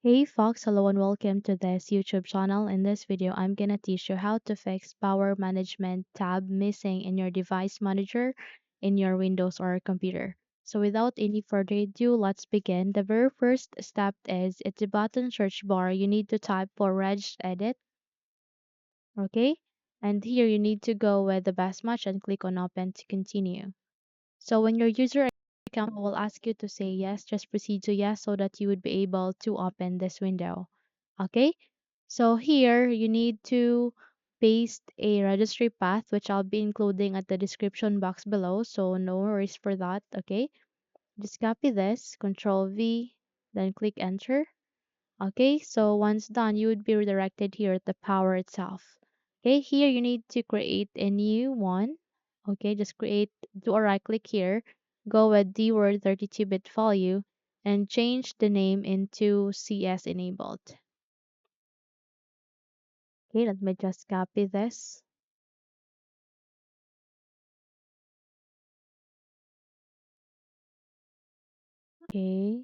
Hey Fox, hello and welcome to this YouTube channel. In this video, I'm gonna teach you how to fix power management tab missing in your device manager in your Windows or computer. So without any further ado, let's begin. The very first step is at the bottom search bar, you need to type for regedit, okay? And here you need to go with the best match and click on open to continue. So when your user account will ask you to say yes, just proceed to yes so that you would be able to open this window. Okay, so here you need to paste a registry path, which I'll be including at the description box below, so no worries for that. Okay, just copy this, Control V, then click enter. Okay, so once done, you would be redirected here at the power itself. Okay, here you need to create a new one. Okay, just do a right click here, go with the word 32-bit value, and change the name into CS enabled. Okay, let me just copy this. Okay,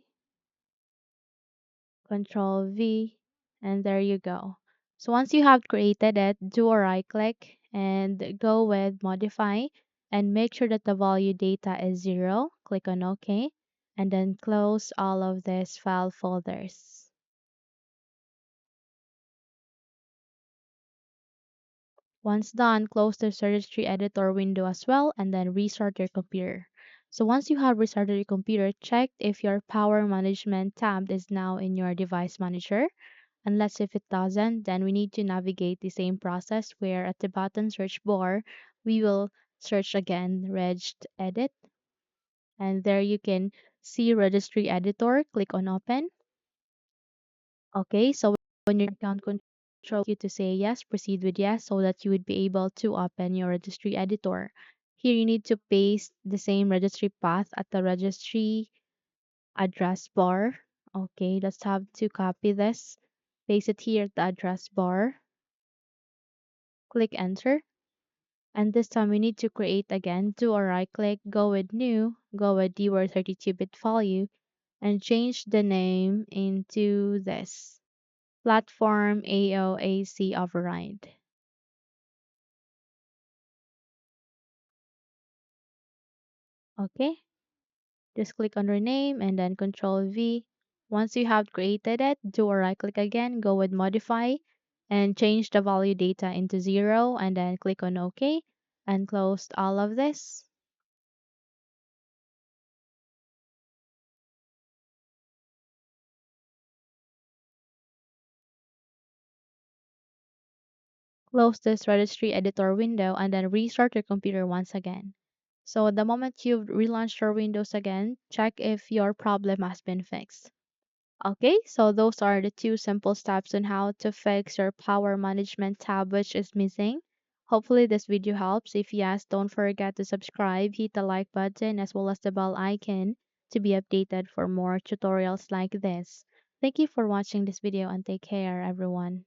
Control V, and there you go. So once you have created it, do a right click and go with modify and make sure that the value data is 0. Click on OK and then close all of these file folders. Once done, close the registry editor window as well and then restart your computer. So once you have restarted your computer, check if your power management tab is now in your device manager. Unless if it doesn't, then we need to navigate the same process where at the bottom search bar, we will search again regedit. And there you can see registry editor. Click on open. Okay, so when your account control you to say yes, proceed with yes so that you would be able to open your registry editor. Here you need to paste the same registry path at the registry address bar. Okay, let's have to copy this. Paste it here at the address bar. Click enter. And this time we need to create again. Do a right click, go with new, go with the word 32-bit value, and change the name into this. Platform AOAC override. Okay, just click on rename and then Control V. Once you have created it, do a right click again, go with modify, and change the value data into 0, and then click on OK, and close all of this. Close this registry editor window and then restart your computer once again. So the moment you've relaunched your Windows again, check if your problem has been fixed. Okay, so those are the two simple steps on how to fix your power management tab which is missing. Hopefully this video helps. If yes, don't forget to subscribe, hit the like button as well as the bell icon to be updated for more tutorials like this. Thank you for watching this video and take care everyone.